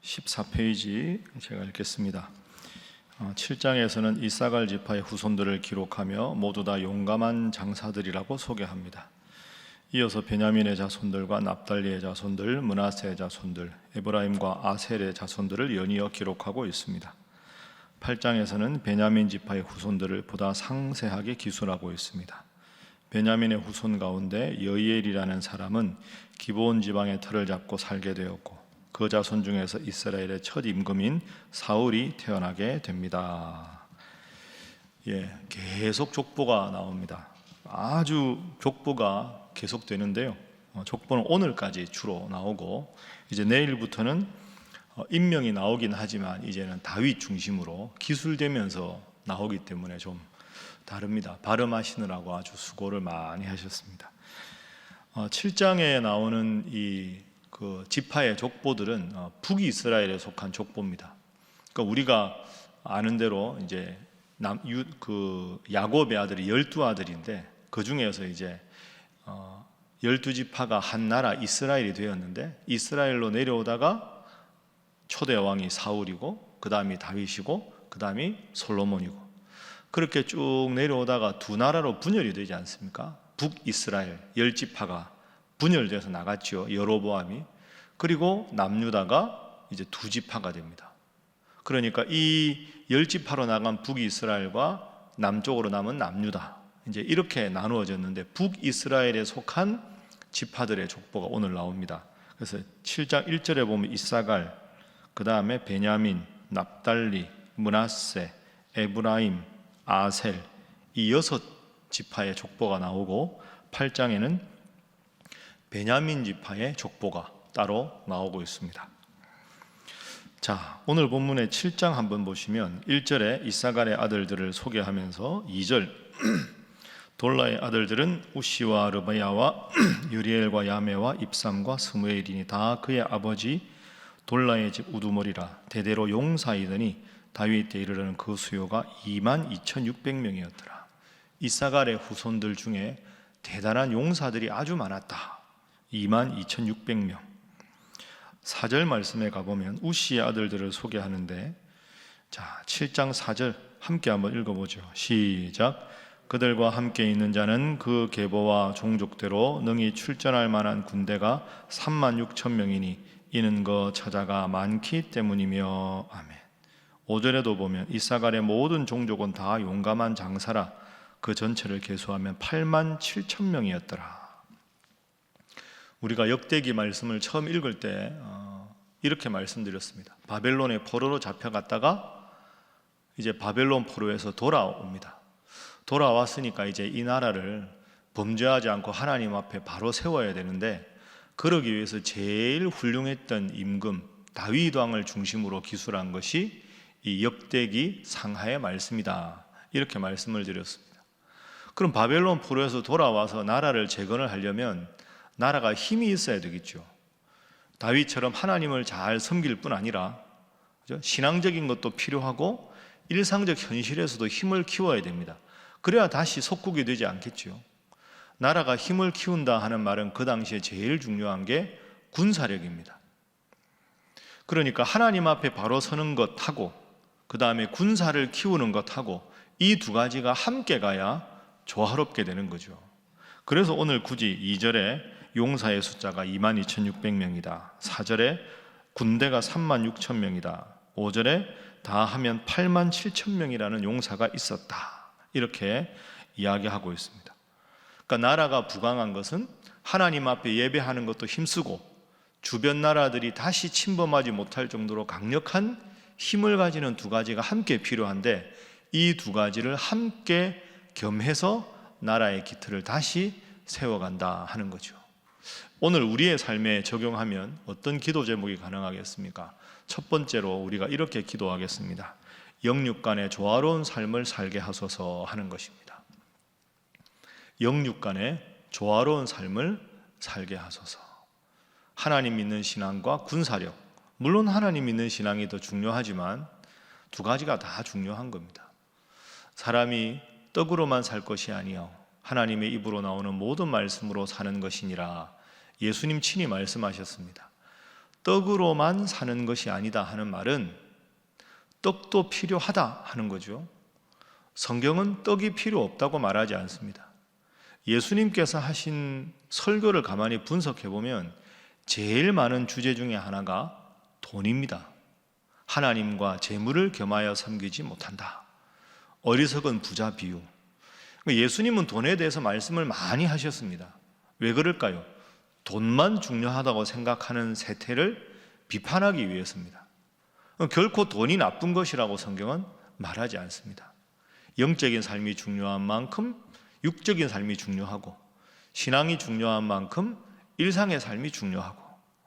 14페이지 제가 읽겠습니다. 7장에서는 이사갈 지파의 후손들을 기록하며 모두 다 용감한 장사들이라고 소개합니다. 이어서 베냐민의 자손들과 납달리의 자손들, 므낫세의 자손들, 에브라임과 아셀의 자손들을 연이어 기록하고 있습니다. 8장에서는 베냐민 지파의 후손들을 보다 상세하게 기술하고 있습니다. 베냐민의 후손 가운데 여이엘이라는 사람은 기브온 지방의 틀을 잡고 살게 되었고, 그 자손 중에서 이스라엘의 첫 임금인 사울이 태어나게 됩니다. 계속 족보가 나옵니다. 아주 족보가 계속되는데요. 족보는 오늘까지 주로 나오고, 이제 내일부터는 인명이 나오긴 하지만 이제는 다윗 중심으로 기술되면서 나오기 때문에 좀 다릅니다. 발음하시느라고 아주 수고를 많이 하셨습니다. 7장에 나오는 그 지파의 족보들은 북이스라엘에 속한 족보입니다. 그러니까 우리가 아는 대로 이제 야곱의 아들이 12아들인데 그 중에서 이제 12지파가 한 나라 이스라엘이 되었는데, 이스라엘로 내려오다가 초대 왕이 사울이고, 그 다음이 다윗이고, 그 다음이 솔로몬이고, 그렇게 쭉 내려오다가 두 나라로 분열이 되지 않습니까? 북이스라엘 10지파가 분열돼서 나갔죠, 여로보암이. 그리고 남유다가 이제 2지파가 됩니다. 그러니까 이 10지파로 나간 북이스라엘과 남쪽으로 남은 남유다, 이제 이렇게 나누어졌는데, 북이스라엘에 속한 지파들의 족보가 오늘 나옵니다. 그래서 7장 1절에 보면 이사갈, 그 다음에 베냐민, 납달리, 므낫세, 에브라임, 아셀, 이 6지파의 족보가 나오고, 8장에는 베냐민 지파의 족보가 따로 나오고 있습니다. 자, 오늘 본문의 7장 한번 보시면 1절에 이사갈의 아들들을 소개하면서 2절 돌라의 아들들은 우시와 르바야와 유리엘과 야메와 입삼과 스무엘이니 다 그의 아버지 돌라의 집 우두머리라. 대대로 용사이더니 다윗 때 이르러는 그 수요가 22,600명이었더라. 이사갈의 후손들 중에 대단한 용사들이 아주 많았다. 22,600명. 4절 말씀에 가보면 우시의 아들들을 소개하는데, 자, 7장 4절 함께 한번 읽어보죠. 시작. 그들과 함께 있는 자는 그 계보와 종족대로 능히 출전할 만한 군대가 36,000명이니 이는 그 처자가 많기 때문이며. 아멘. 5절에도 보면 이사갈의 모든 종족은 다 용감한 장사라. 그 전체를 계수하면 87,000명이었더라. 우리가 역대기 말씀을 처음 읽을 때 이렇게 말씀드렸습니다. 바벨론의 포로로 잡혀갔다가 이제 바벨론 포로에서 돌아옵니다. 돌아왔으니까 이제 이 나라를 범죄하지 않고 하나님 앞에 바로 세워야 되는데, 그러기 위해서 제일 훌륭했던 임금 다윗 왕을 중심으로 기술한 것이 이 역대기 상하의 말씀이다, 이렇게 말씀을 드렸습니다. 그럼 바벨론 포로에서 돌아와서 나라를 재건을 하려면 나라가 힘이 있어야 되겠죠. 다윗처럼 하나님을 잘 섬길 뿐 아니라 신앙적인 것도 필요하고 일상적 현실에서도 힘을 키워야 됩니다. 그래야 다시 속국이 되지 않겠죠. 나라가 힘을 키운다 하는 말은 그 당시에 제일 중요한 게 군사력입니다. 그러니까 하나님 앞에 바로 서는 것하고 그 다음에 군사를 키우는 것하고 이 두 가지가 함께 가야 조화롭게 되는 거죠. 그래서 오늘 굳이 2절에 용사의 숫자가 22,600명이다. 4절에 군대가 36,000명이다. 5절에 다 하면 87,000명이라는 용사가 있었다. 이렇게 이야기하고 있습니다. 그러니까 나라가 부강한 것은 하나님 앞에 예배하는 것도 힘쓰고 주변 나라들이 다시 침범하지 못할 정도로 강력한 힘을 가지는 두 가지가 함께 필요한데, 이 두 가지를 함께 겸해서 나라의 기틀을 다시 세워간다 하는 거죠. 오늘 우리의 삶에 적용하면 어떤 기도 제목이 가능하겠습니까? 첫 번째로 우리가 이렇게 기도하겠습니다. 영육간의 조화로운 삶을 살게 하소서 하는 것입니다. 영육간의 조화로운 삶을 살게 하소서. 하나님 믿는 신앙과 군사력, 물론 하나님 믿는 신앙이 더 중요하지만 두 가지가 다 중요한 겁니다. 사람이 떡으로만 살 것이 아니요 하나님의 입으로 나오는 모든 말씀으로 사는 것이니라. 예수님 친히 말씀하셨습니다. 떡으로만 사는 것이 아니다 하는 말은 떡도 필요하다 하는 거죠. 성경은 떡이 필요 없다고 말하지 않습니다. 예수님께서 하신 설교를 가만히 분석해 보면 제일 많은 주제 중에 하나가 돈입니다. 하나님과 재물을 겸하여 섬기지 못한다. 어리석은 부자 비유. 예수님은 돈에 대해서 말씀을 많이 하셨습니다. 왜 그럴까요? 돈만 중요하다고 생각하는 세태를 비판하기 위해서입니다. 결코 돈이 나쁜 것이라고 성경은 말하지 않습니다. 영적인 삶이 중요한 만큼 육적인 삶이 중요하고, 신앙이 중요한 만큼 일상의 삶이 중요하고,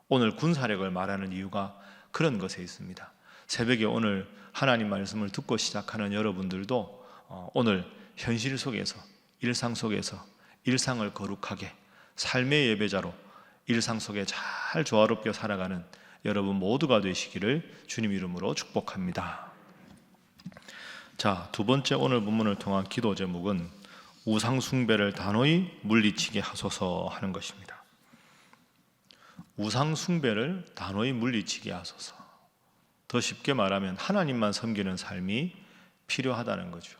오늘 군사력을 말하는 이유가 그런 것에 있습니다. 새벽에 오늘 하나님 말씀을 듣고 시작하는 여러분들도 오늘 현실 속에서, 일상 속에서 일상을 거룩하게 삶의 예배자로 일상 속에 잘 조화롭게 살아가는 여러분 모두가 되시기를 주님 이름으로 축복합니다. 자, 두 번째 오늘 본문을 통한 기도 제목은 우상 숭배를 단호히 물리치게 하소서 하는 것입니다. 우상 숭배를 단호히 물리치게 하소서. 더 쉽게 말하면 하나님만 섬기는 삶이 필요하다는 거죠.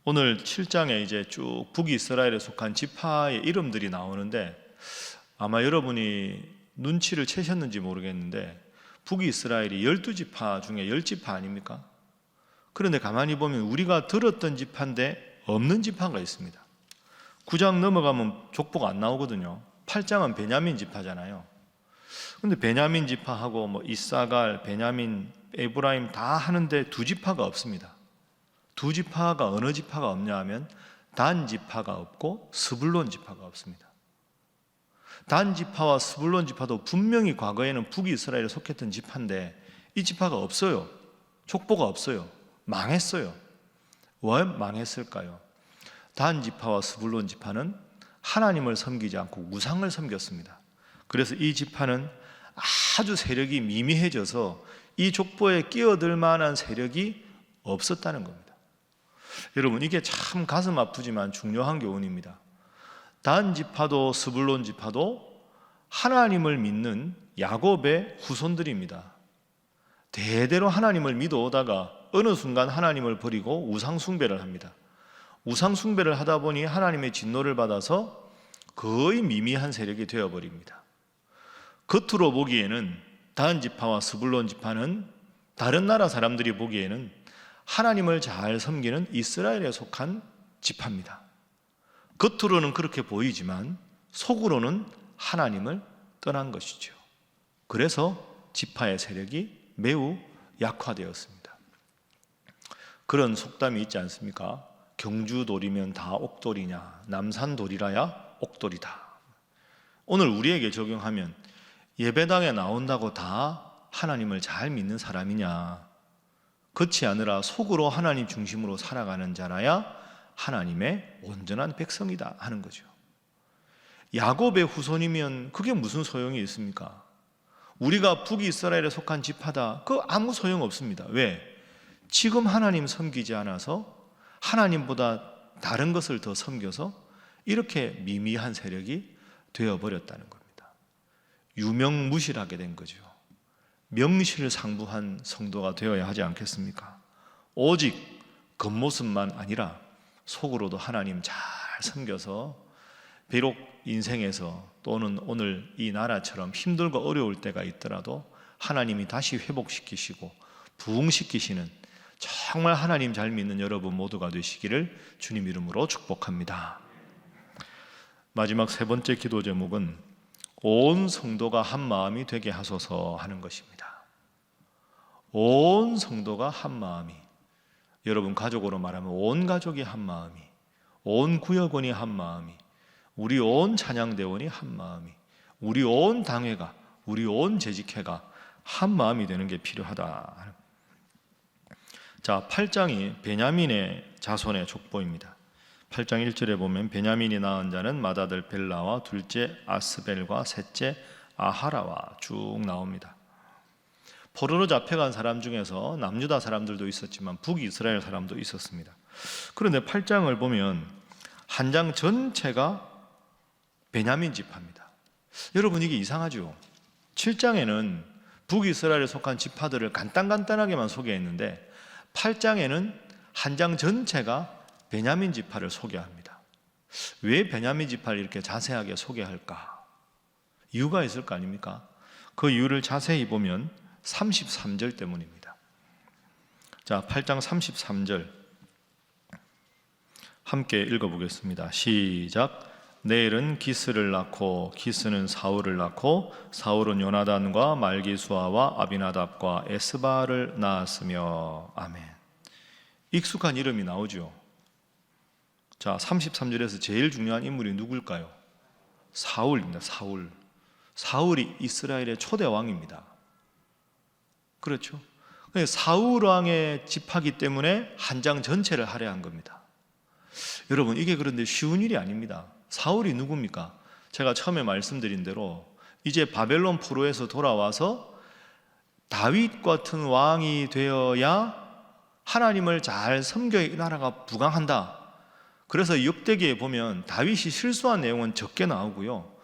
오늘 7장에 이제 쭉 북이스라엘에 속한 지파의 이름들이 나오는데, 아마 여러분이 눈치를 채셨는지 모르겠는데 북이스라엘이 12지파 중에 10지파 아닙니까? 그런데 가만히 보면 우리가 들었던 지파인데 없는 지파가 있습니다. 9장 넘어가면 족보가 안 나오거든요. 8장은 베냐민 지파잖아요. 근데 베냐민 지파하고 뭐 이사갈, 베냐민, 에브라임 다 하는데 두 지파가 없습니다. 두 지파가 어느 지파가 없냐 하면 단 지파가 없고 스불론 지파가 없습니다. 단 지파와 스불론 지파도 분명히 과거에는 북이스라엘에 속했던 지파인데 이 지파가 없어요. 족보가 없어요. 망했어요. 왜 망했을까요? 단 지파와 스불론 지파는 하나님을 섬기지 않고 우상을 섬겼습니다. 그래서 이 지파는 아주 세력이 미미해져서 이 족보에 끼어들 만한 세력이 없었다는 겁니다. 여러분, 이게 참 가슴 아프지만 중요한 교훈입니다. 단 지파도 스불론 지파도 하나님을 믿는 야곱의 후손들입니다. 대대로 하나님을 믿어오다가 어느 순간 하나님을 버리고 우상 숭배를 합니다. 우상 숭배를 하다 보니 하나님의 진노를 받아서 거의 미미한 세력이 되어버립니다. 겉으로 보기에는 단 지파와 스불론 지파는 다른 나라 사람들이 보기에는 하나님을 잘 섬기는 이스라엘에 속한 지파입니다. 겉으로는 그렇게 보이지만 속으로는 하나님을 떠난 것이죠. 그래서 지파의 세력이 매우 약화되었습니다. 그런 속담이 있지 않습니까? 경주돌이면 다 옥돌이냐, 남산돌이라야 옥돌이다. 오늘 우리에게 적용하면 예배당에 나온다고 다 하나님을 잘 믿는 사람이냐, 그렇지 않으라 속으로 하나님 중심으로 살아가는 자라야 하나님의 온전한 백성이다 하는 거죠. 야곱의 후손이면 그게 무슨 소용이 있습니까? 우리가 북이스라엘에 속한 지파다, 그 아무 소용 없습니다. 왜? 지금 하나님 섬기지 않아서 하나님보다 다른 것을 더 섬겨서 이렇게 미미한 세력이 되어버렸다는 겁니다. 유명무실하게 된 거죠. 명실상부한 성도가 되어야 하지 않겠습니까? 오직 겉모습만 아니라 속으로도 하나님 잘 섬겨서 비록 인생에서 또는 오늘 이 나라처럼 힘들고 어려울 때가 있더라도 하나님이 다시 회복시키시고 부흥시키시는 정말 하나님 잘 믿는 여러분 모두가 되시기를 주님 이름으로 축복합니다. 마지막 세 번째 기도 제목은 온 성도가 한 마음이 되게 하소서 하는 것입니다. 온 성도가 한 마음이, 여러분 가족으로 말하면 온 가족이 한 마음이, 온 구역원이 한 마음이, 우리 온 찬양대원이 한 마음이, 우리 온 당회가, 우리 온 재직회가 한 마음이 되는 게 필요하다. 자, 8장이 베냐민의 자손의 족보입니다. 8장 1절에 보면 베냐민이 낳은 자는 맏아들 벨라와 둘째 아스벨과 셋째 아하라와 쭉 나옵니다. 포로로 잡혀간 사람 중에서 남유다 사람들도 있었지만 북이스라엘 사람도 있었습니다. 그런데 8장을 보면 한 장 전체가 베냐민 지파입니다. 여러분, 이게 이상하죠? 7장에는 북이스라엘에 속한 지파들을 간단하게만 소개했는데 8장에는 한 장 전체가 베냐민 지파를 소개합니다. 왜 베냐민 지파를 이렇게 자세하게 소개할까? 이유가 있을 거 아닙니까? 그 이유를 자세히 보면 33절 때문입니다. 자, 8장 33절 함께 읽어보겠습니다. 시작. 내일은 기스를 낳고 기스는 사울을 낳고 사울은 요나단과 말기수아와 아비나답과 에스바를 낳았으며. 아멘. 익숙한 이름이 나오죠. 자, 33절에서 제일 중요한 인물이 누굴까요? 사울입니다. 사울. 사울이 이스라엘의 초대 왕입니다. 그렇죠? 사울 왕의 집하기 때문에 한 장 전체를 할애한 겁니다. 여러분, 이게 그런데 쉬운 일이 아닙니다. 사울이 누굽니까? 제가 처음에 말씀드린 대로 이제 바벨론 포로에서 돌아와서 다윗 같은 왕이 되어야 하나님을 잘 섬겨야 이 나라가 부강한다. 그래서 역대기에 보면 다윗이 실수한 내용은 적게 나오고요,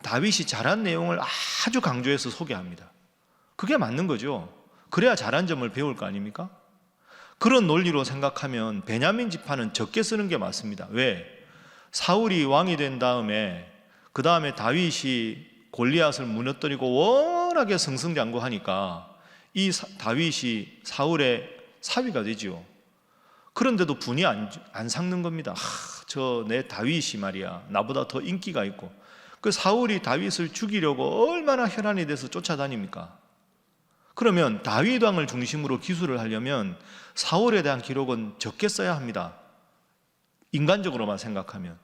다윗이 잘한 내용을 아주 강조해서 소개합니다. 그게 맞는 거죠. 그래야 잘한 점을 배울 거 아닙니까? 그런 논리로 생각하면 베냐민 지파는 적게 쓰는 게 맞습니다. 왜? 사울이 왕이 된 다음에 그 다음에 다윗이 골리앗을 무너뜨리고 워낙에 승승장구하니까 이 다윗이 사울의 사위가 되지요. 그런데도 분이 안 삭는 겁니다. 저 내 다윗이 말이야, 나보다 더 인기가 있고. 그 사울이 다윗을 죽이려고 얼마나 혈안이 돼서 쫓아다닙니까? 그러면 다윗 왕을 중심으로 기술을 하려면 사울에 대한 기록은 적게 써야 합니다. 인간적으로만 생각하면.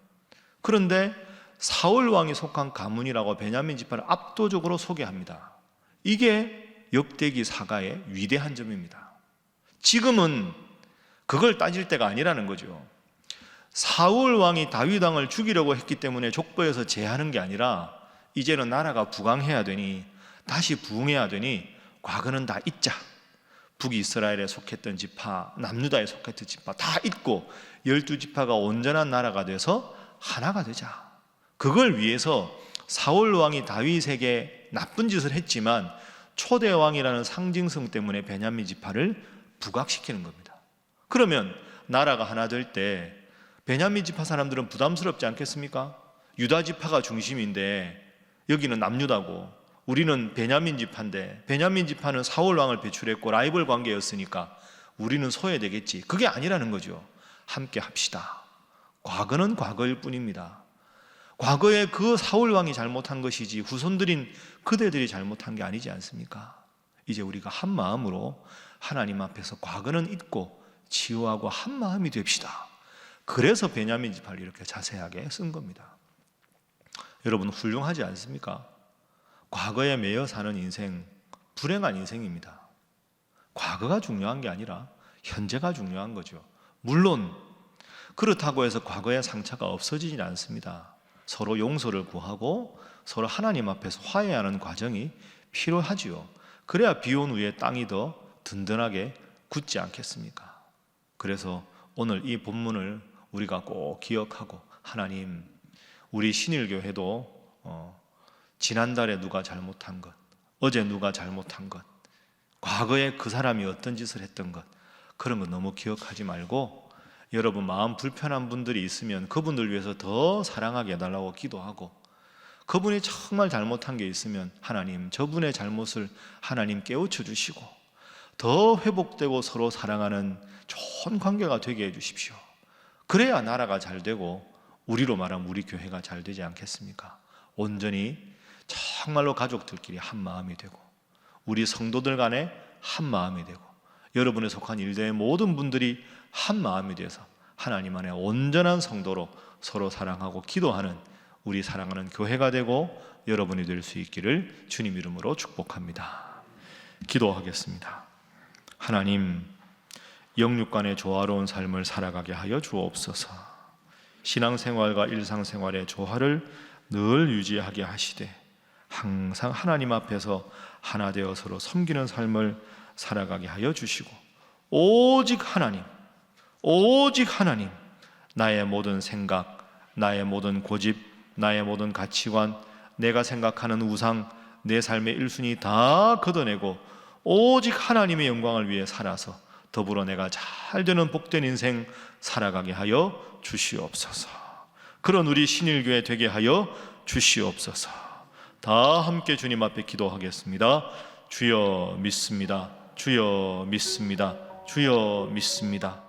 그런데 사울 왕이 속한 가문이라고 베냐민 지파를 압도적으로 소개합니다. 이게 역대기 사가의 위대한 점입니다. 지금은 그걸 따질 때가 아니라는 거죠. 사울 왕이 다윗 왕을 죽이려고 했기 때문에 족보에서 제하는 게 아니라 이제는 나라가 부강해야 되니, 다시 부흥해야 되니 과거는 다 잊자. 북이스라엘에 속했던 지파, 남유다에 속했던 지파 다 잊고 12지파가 온전한 나라가 돼서 하나가 되자. 그걸 위해서 사울 왕이 다윗에게 나쁜 짓을 했지만 초대 왕이라는 상징성 때문에 베냐민 지파를 부각시키는 겁니다. 그러면 나라가 하나 될 때 베냐민 지파 사람들은 부담스럽지 않겠습니까? 유다 지파가 중심인데 여기는 남유다고 우리는 베냐민 지파인데 베냐민 지파는 사울 왕을 배출했고 라이벌 관계였으니까 우리는 소외되겠지. 그게 아니라는 거죠. 함께 합시다. 과거는 과거일 뿐입니다. 과거에 그 사울 왕이 잘못한 것이지 후손들인 그대들이 잘못한 게 아니지 않습니까? 이제 우리가 한 마음으로 하나님 앞에서 과거는 잊고 치유하고 한 마음이 됩시다. 그래서 베냐민 지파를 이렇게 자세하게 쓴 겁니다. 여러분, 훌륭하지 않습니까? 과거에 매여 사는 인생, 불행한 인생입니다. 과거가 중요한 게 아니라 현재가 중요한 거죠. 물론 그렇다고 해서 과거의 상처가 없어지진 않습니다. 서로 용서를 구하고 서로 하나님 앞에서 화해하는 과정이 필요하지요. 그래야 비온 후에 땅이 더 든든하게 굳지 않겠습니까? 그래서 오늘 이 본문을 우리가 꼭 기억하고, 하나님, 우리 신일교회도 지난달에 누가 잘못한 것, 어제 누가 잘못한 것, 과거에 그 사람이 어떤 짓을 했던 것, 그런 거 너무 기억하지 말고 여러분 마음 불편한 분들이 있으면 그분들 위해서 더 사랑하게 해달라고 기도하고, 그분이 정말 잘못한 게 있으면 하나님 저분의 잘못을 하나님 깨우쳐 주시고 더 회복되고 서로 사랑하는 좋은 관계가 되게 해주십시오. 그래야 나라가 잘 되고 우리로 말하면 우리 교회가 잘 되지 않겠습니까? 온전히 정말로 가족들끼리 한 마음이 되고 우리 성도들 간에 한 마음이 되고 여러분에 속한 일대의 모든 분들이 한 마음이 돼서 하나님 안에 온전한 성도로 서로 사랑하고 기도하는 우리 사랑하는 교회가 되고 여러분이 될 수 있기를 주님 이름으로 축복합니다. 기도하겠습니다. 하나님, 영육간의 조화로운 삶을 살아가게 하여 주옵소서. 신앙생활과 일상생활의 조화를 늘 유지하게 하시되 항상 하나님 앞에서 하나 되어 서로 섬기는 삶을 살아가게 하여 주시고, 오직 하나님, 나의 모든 생각, 나의 모든 고집, 나의 모든 가치관, 내가 생각하는 우상, 내 삶의 1순위 다 걷어내고 오직 하나님의 영광을 위해 살아서 더불어 내가 잘 되는 복된 인생 살아가게 하여 주시옵소서. 그런 우리 신일교회 되게 하여 주시옵소서. 다 함께 주님 앞에 기도하겠습니다. 주여 믿습니다. 주여 믿습니다. 주여 믿습니다.